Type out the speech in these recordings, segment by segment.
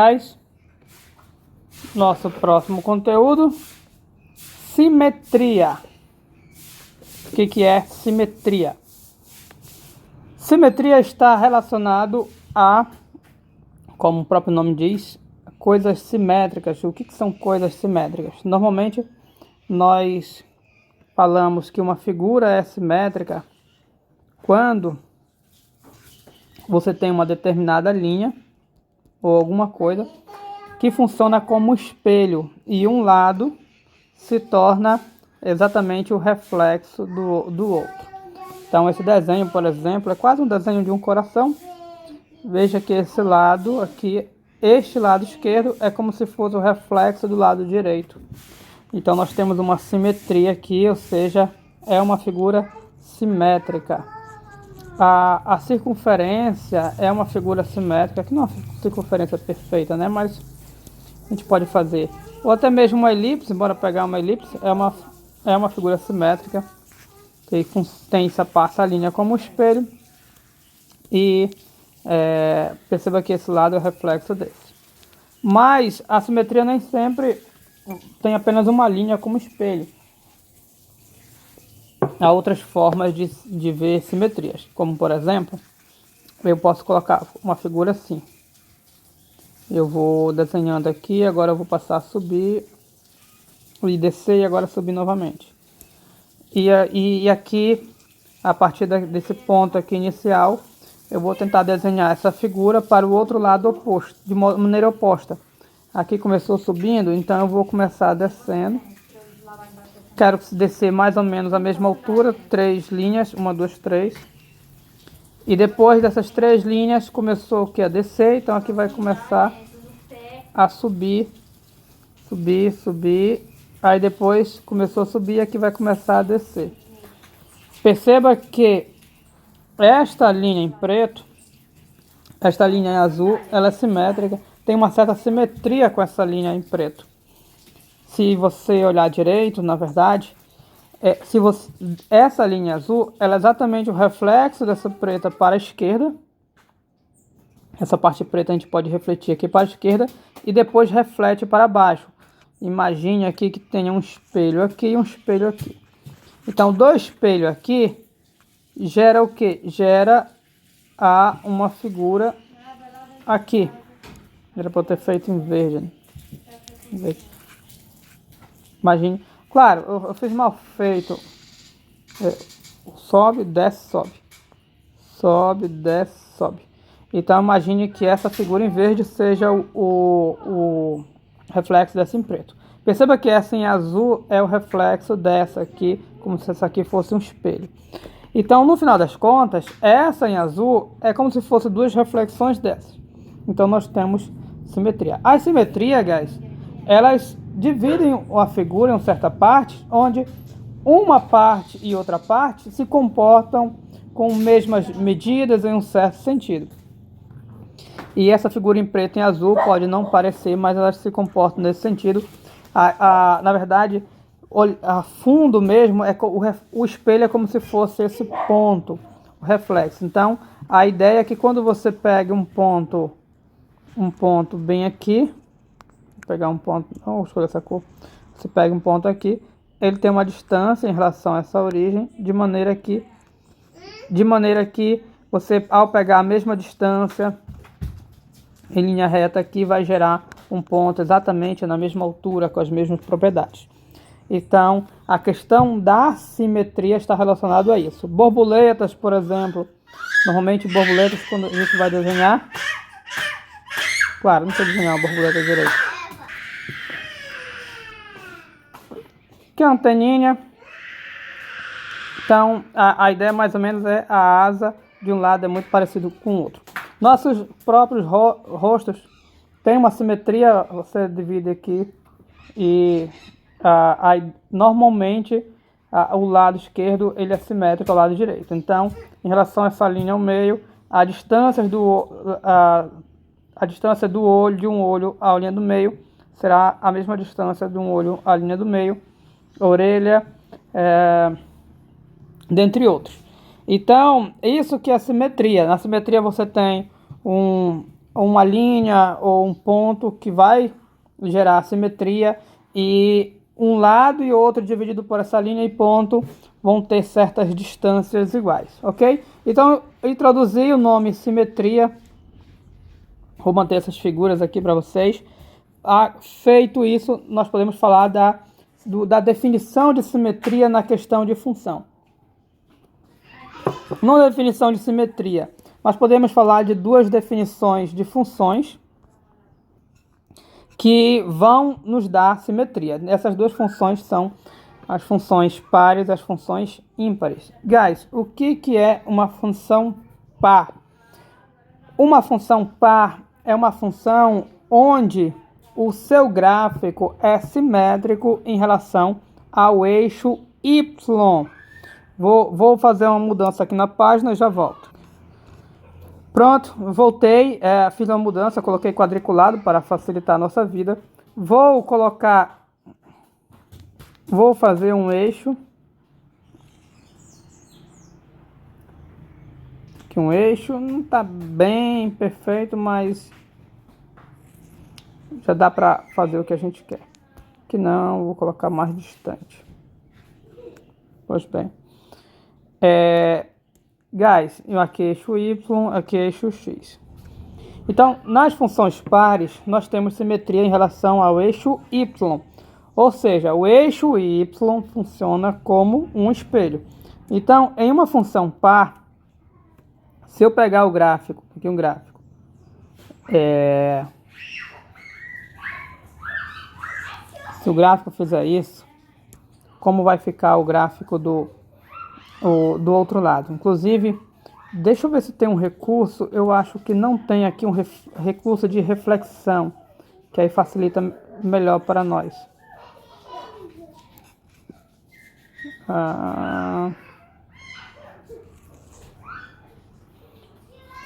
Guys, nosso próximo conteúdo: simetria. O que é simetria? Simetria está relacionado a, como o próprio nome diz, coisas simétricas. O que são coisas simétricas? Normalmente nós falamos que uma figura é simétrica quando você tem uma determinada linha ou alguma coisa que funciona como espelho e um lado se torna exatamente o reflexo do outro. Então esse desenho, por exemplo, é quase um desenho de um coração. Veja que esse lado aqui, este lado esquerdo, é como se fosse o reflexo do lado direito. Então nós temos uma simetria aqui, ou seja, é uma figura simétrica. A circunferência é uma figura simétrica, que não é uma circunferência perfeita, né? Mas a gente pode fazer. Ou até mesmo uma elipse, bora pegar uma elipse, é uma figura simétrica, que tem essa linha como espelho. E perceba que esse lado é o reflexo desse. Mas a simetria nem sempre tem apenas uma linha como espelho. Há outras formas de ver simetrias, como por exemplo, eu posso colocar uma figura assim. Eu vou desenhando aqui, agora eu vou passar a subir e descer e agora subir novamente. E aqui, a partir desse ponto aqui inicial, eu vou tentar desenhar essa figura para o outro lado oposto, de maneira oposta. Aqui começou subindo, então eu vou começar descendo. Quero descer mais ou menos a mesma altura, 3 linhas, 1, 2, 3. E depois dessas 3 linhas começou o que? A descer, então aqui vai começar a subir, subir, subir. Aí depois começou a subir, aqui vai começar a descer. Perceba que esta linha em preto, esta linha em azul, ela é simétrica, tem uma certa simetria com essa linha em preto. Se você olhar direito, na verdade, essa linha azul, ela é exatamente o reflexo dessa preta para a esquerda. Essa parte preta a gente pode refletir aqui para a esquerda e depois reflete para baixo. Imagine aqui que tenha um espelho aqui e um espelho aqui. Então, do espelho aqui, gera o que? Gera uma figura aqui. Era para eu ter feito em verde. Imagine. Claro, eu fiz mal feito. Sobe, desce, sobe. Sobe, desce, sobe. Então imagine que essa figura em verde seja o reflexo dessa em preto. Perceba que essa em azul é o reflexo dessa aqui, como se essa aqui fosse um espelho. Então, no final das contas, essa em azul é como se fosse duas reflexões dessas. Então nós temos simetria. As simetrias, guys, elas dividem a figura em uma certa parte, onde uma parte e outra parte se comportam com mesmas medidas em um certo sentido. E essa figura em preto e em azul pode não parecer, mas elas se comportam nesse sentido. Na verdade, a fundo mesmo, o espelho é como se fosse esse ponto, o reflexo. Então, a ideia é que quando você pega um ponto bem aqui, vou pegar um ponto, vou escolher essa cor, você pega um ponto aqui, ele tem uma distância em relação a essa origem, de maneira que você, ao pegar a mesma distância em linha reta aqui, vai gerar um ponto exatamente na mesma altura, com as mesmas propriedades. Então, a questão da simetria está relacionada a isso. Borboletas, por exemplo, normalmente borboletas, quando a gente vai desenhar, claro, não sei desenhar uma borboleta direito. Que é a anteninha. Então, a ideia mais ou menos é a asa de um lado é muito parecido com o outro. Nossos próprios rostos têm uma simetria, você divide aqui e normalmente o lado esquerdo ele é simétrico ao lado direito. Então, em relação a essa linha ao meio, a distância do olho, de um olho à linha do meio, será a mesma distância de um olho à linha do meio, orelha, dentre outros. Então, isso que é a simetria. Na simetria você tem uma linha ou um ponto que vai gerar simetria e um lado e outro dividido por essa linha e ponto vão ter certas distâncias iguais, ok? Então, eu introduzi o nome simetria. Vou manter essas figuras aqui para vocês. Feito isso, nós podemos falar da definição de simetria na questão de função. Não da definição de simetria, mas podemos falar de duas definições de funções que vão nos dar simetria. Essas duas funções são as funções pares e as funções ímpares. Guys, o que é uma função par? Uma função par é uma função onde o seu gráfico é simétrico em relação ao eixo y. Vou fazer uma mudança aqui na página e já volto. Pronto, voltei, fiz uma mudança, coloquei quadriculado para facilitar a nossa vida. Vou fazer um eixo. Aqui um eixo, não está bem perfeito, mas já dá para fazer o que a gente quer. Aqui não, vou colocar mais distante. Pois bem. Guys, aqui é eixo y, aqui é eixo x. Então, nas funções pares, nós temos simetria em relação ao eixo y. Ou seja, o eixo y funciona como um espelho. Então, em uma função par, se eu pegar o gráfico, aqui um gráfico, se o gráfico fizer isso, como vai ficar o gráfico do outro lado? Inclusive, deixa eu ver se tem um recurso. Eu acho que não tem aqui um recurso de reflexão, que aí facilita melhor para nós.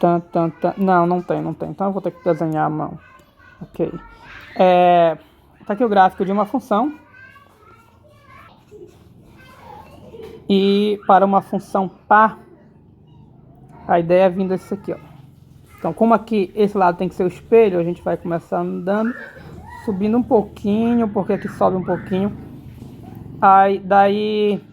Não tem. Então eu vou ter que desenhar à mão. Ok. Tá aqui o gráfico de uma função. E para uma função par, a ideia é vindo desse aqui, ó. Então, como aqui esse lado tem que ser o espelho, a gente vai começar andando, subindo um pouquinho, porque aqui sobe um pouquinho. Aí, daí,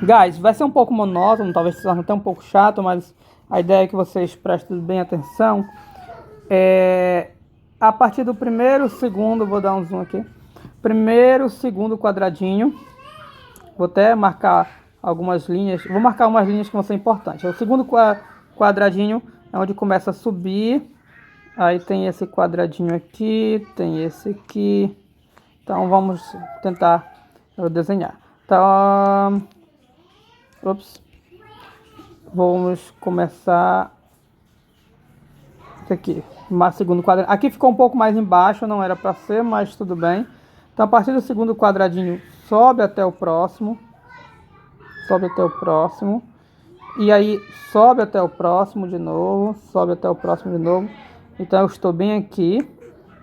guys, vai ser um pouco monótono, talvez seja até um pouco chato, mas a ideia é que vocês prestem bem atenção. A partir do primeiro, segundo, vou dar um zoom aqui. Primeiro, segundo quadradinho. Vou até marcar algumas linhas. Vou marcar umas linhas que vão ser importantes. O segundo quadradinho é onde começa a subir. Aí tem esse quadradinho aqui, tem esse aqui. Então vamos tentar desenhar. Então, vamos começar esse aqui. Segundo quadradinho. Aqui ficou um pouco mais embaixo, não era para ser, mas tudo bem. Então a partir do segundo quadradinho sobe até o próximo. Sobe até o próximo. E aí sobe até o próximo de novo. Sobe até o próximo de novo. Então eu estou bem aqui.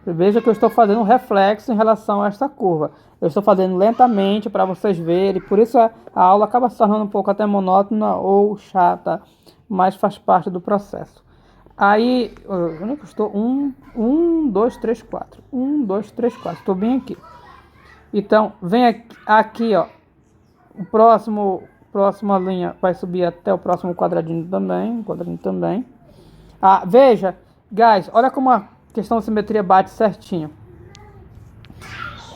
Veja que eu estou fazendo um reflexo em relação a esta curva. Eu estou fazendo lentamente para vocês verem. Por isso a aula acaba se tornando um pouco até monótona ou chata. Mas faz parte do processo. Aí, onde é que eu estou? 1, 2, 3, 4. 1, 2, 3, 4. Estou bem aqui. Então, vem aqui, ó. Próxima linha vai subir até o próximo quadradinho também. Veja, guys, olha como a questão de simetria bate certinho.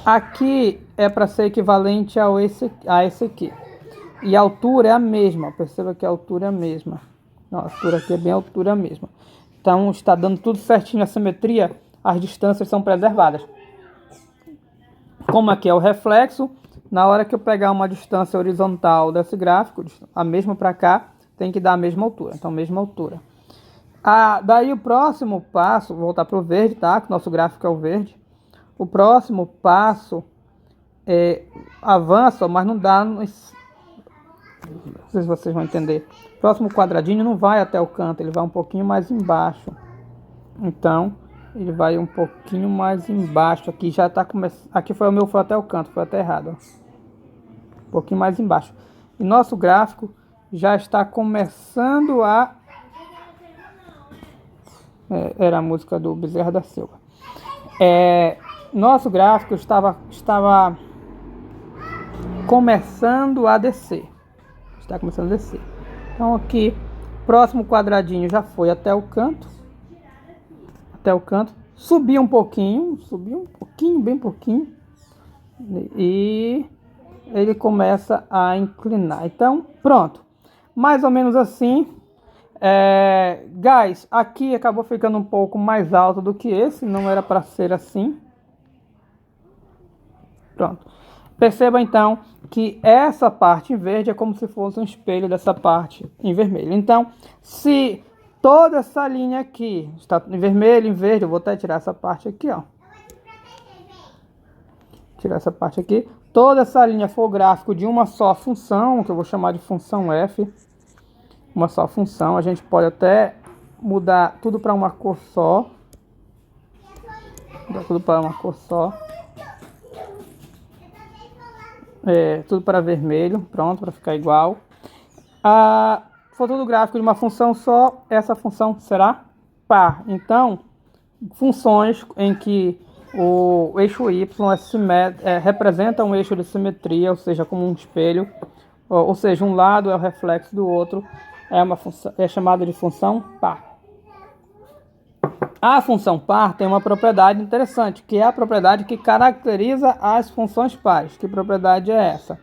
Aqui é para ser equivalente a esse aqui. E a altura é a mesma. Perceba que a altura é a mesma. Não, a altura aqui é bem a altura mesma. Então, está dando tudo certinho a simetria. As distâncias são preservadas. Como aqui é o reflexo, na hora que eu pegar uma distância horizontal desse gráfico, a mesma para cá, tem que dar a mesma altura. Então, mesma altura. Daí o próximo passo, vou voltar para o verde, tá? Que nosso gráfico é o verde. O próximo passo avança, mas não dá... Não sei se vocês vão entender. O próximo quadradinho não vai até o canto, ele vai um pouquinho mais embaixo. Então... ele vai um pouquinho mais embaixo. Aqui já está começando. Aqui foi até o canto, foi até errado. Um pouquinho mais embaixo. E nosso gráfico já está começando a Era a música do Bezerra da Silva. Nosso gráfico estava começando a descer. Está começando a descer. Então aqui, próximo quadradinho já foi até o canto. Subiu um pouquinho, bem pouquinho. E ele começa a inclinar. Então, pronto. Mais ou menos assim. Guys, aqui acabou ficando um pouco mais alto do que esse. Não era para ser assim. Pronto. Perceba então que essa parte em verde é como se fosse um espelho dessa parte em vermelho. Então, se toda essa linha aqui está em vermelho, em verde, eu vou até tirar essa parte aqui, ó. Tirar essa parte aqui. Toda essa linha for o gráfico de uma só função, que eu vou chamar de função f. Uma só função. A gente pode até mudar tudo para uma cor só. Tudo para uma cor só. Tudo para vermelho. Pronto, para ficar igual. For todo gráfico de uma função só, essa função será par. Então, funções em que o eixo y representa um eixo de simetria, ou seja, como um espelho, ou seja, um lado é o reflexo do outro, é chamada de função par. A função par tem uma propriedade interessante, que é a propriedade que caracteriza as funções pares. Que propriedade é essa?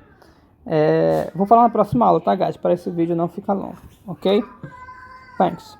Vou falar na próxima aula, tá, guys? Para esse vídeo não ficar longo, ok? Thanks.